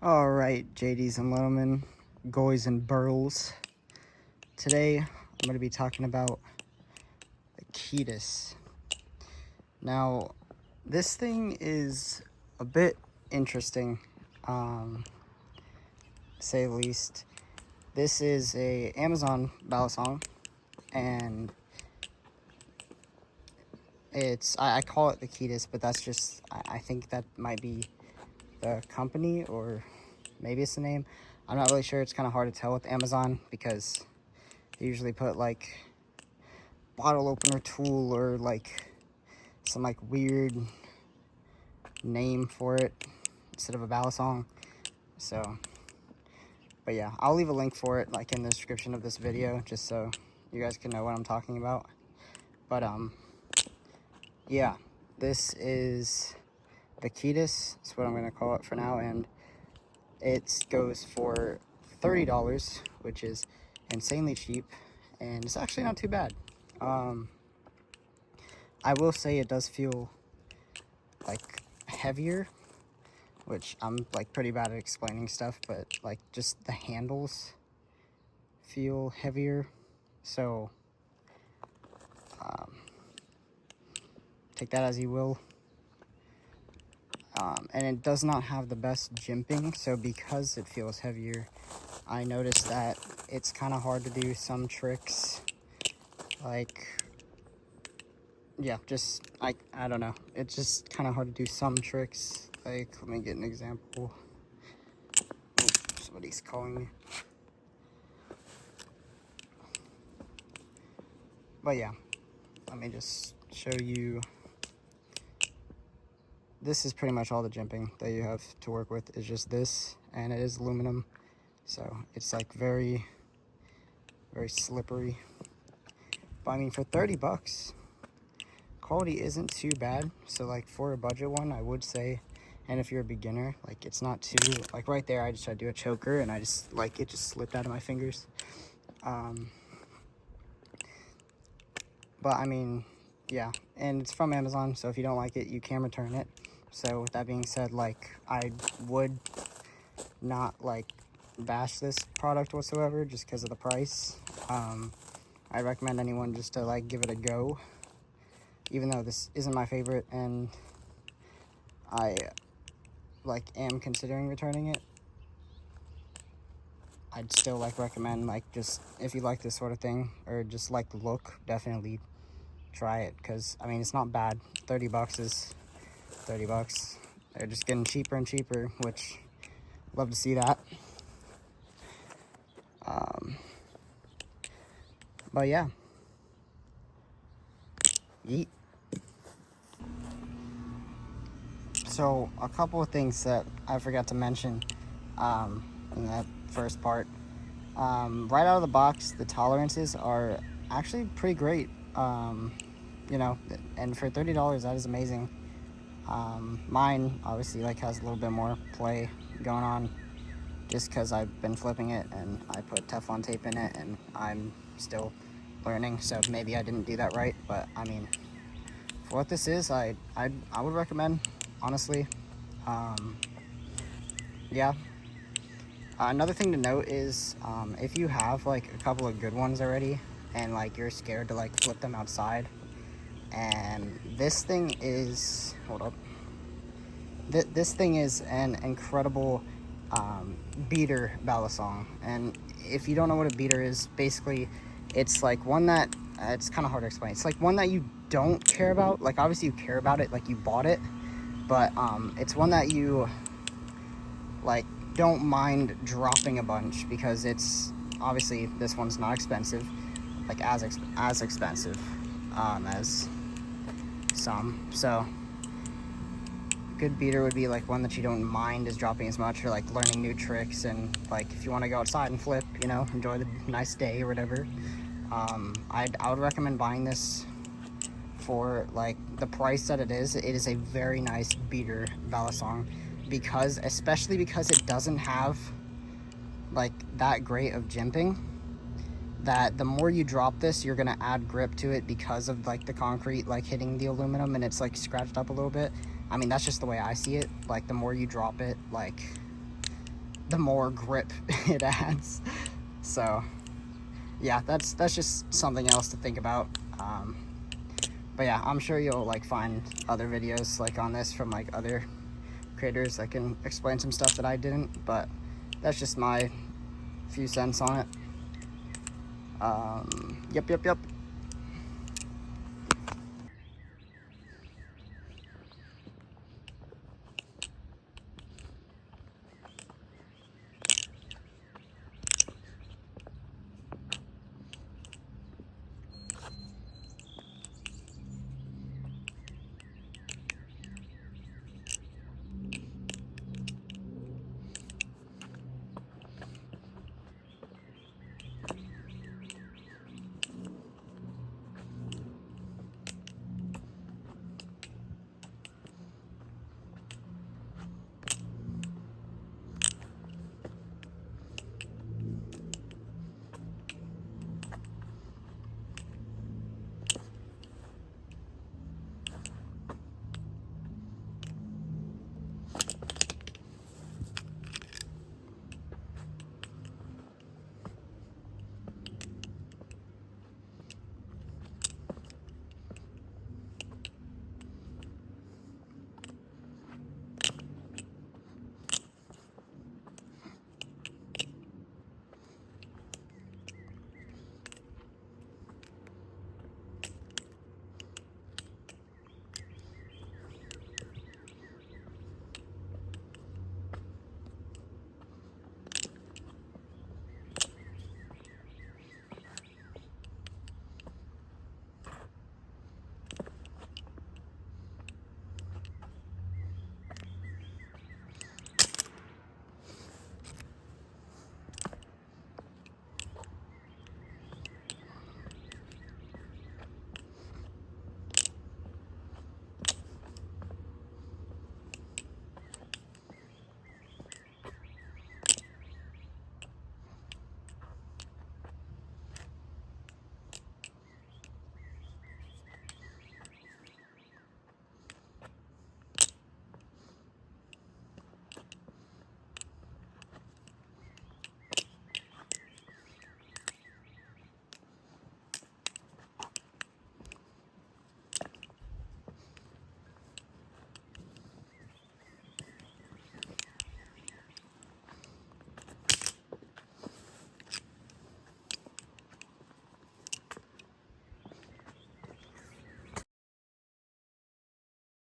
Alright, JDs and Littlemen, Goys and Burls. Today, I'm going to be talking about the KEEDAS. Now, this thing is a bit interesting, to say the least. This is a Amazon Balisong, and I call it the KEEDAS, but that's just, I think that might be the company, or maybe it's the name. I'm not really sure. It's kind of hard to tell with Amazon because they usually put like bottle opener tool or like some like weird name for it instead of a Balisong. So, but yeah, I'll leave a link for it like in the description of this video just so you guys can know what I'm talking about. But yeah, this is the KEEDAS. That's what I'm gonna call it for now, and it goes for $30, which is insanely cheap, and it's actually not too bad. I will say it does feel like heavier, which I'm like pretty bad at explaining stuff, but like just the handles feel heavier. So take that as you will. And it does not have the best jimping, so because it feels heavier, I noticed that it's kind of hard to do some tricks. Like, yeah, just, I don't know. It's just kind of hard to do some tricks. Like, let me get an example. Oh, somebody's calling me. But yeah, let me just show you. This is pretty much all the jimping that you have to work with is just this, and it is aluminum. So it's like very, very slippery. But I mean, for 30 bucks, quality isn't too bad. So like for a budget one, I would say, and if you're a beginner, like it's not too, like right there, I just tried to do a choker and I just, like it just slipped out of my fingers. But I mean, yeah, and it's from Amazon, so if you don't like it, you can return it. So with that being said, like I would not like bash this product whatsoever just because of the price. I recommend anyone just to like give it a go, even though this isn't my favorite and I like am considering returning it. I'd still like recommend, like, just if you like this sort of thing or just like the look, definitely try it, because I mean it's not bad. 30 bucks is 30 bucks. They're just getting cheaper and cheaper, which love to see that. But yeah, yeet. So a couple of things that I forgot to mention in that first part. Right out of the box, the tolerances are actually pretty great. You know, and for $30, that is amazing. Mine obviously like has a little bit more play going on just because I've been flipping it and I put Teflon tape in it and I'm still learning, so maybe I didn't do that right. But I mean, for what this is, I would recommend, honestly. Yeah. Another thing to note is if you have like a couple of good ones already and like you're scared to like flip them outside, and this thing is, hold up, this thing is an incredible beater Balisong. And if you don't know what a beater is, basically it's like one that it's kind of hard to explain. It's like one that you don't care about. Like obviously you care about it, like you bought it, but it's one that you like don't mind dropping a bunch, because it's obviously, this one's not expensive, like as expensive as some. So good beater would be like one that you don't mind is dropping as much, or like learning new tricks, and like if you want to go outside and flip, you know, enjoy the nice day or whatever. I would recommend buying this for like the price that it is. It is a very nice beater Balisong, because especially because it doesn't have like that great of jimping, that the more you drop this, you're gonna add grip to it because of like the concrete like hitting the aluminum and it's like scratched up a little bit. I mean, that's just the way I see it. Like the more you drop it, like the more grip it adds. So yeah, that's just something else to think about. But yeah, I'm sure you'll like find other videos like on this from like other creators that can explain some stuff that I didn't, but that's just my few cents on it. Yep.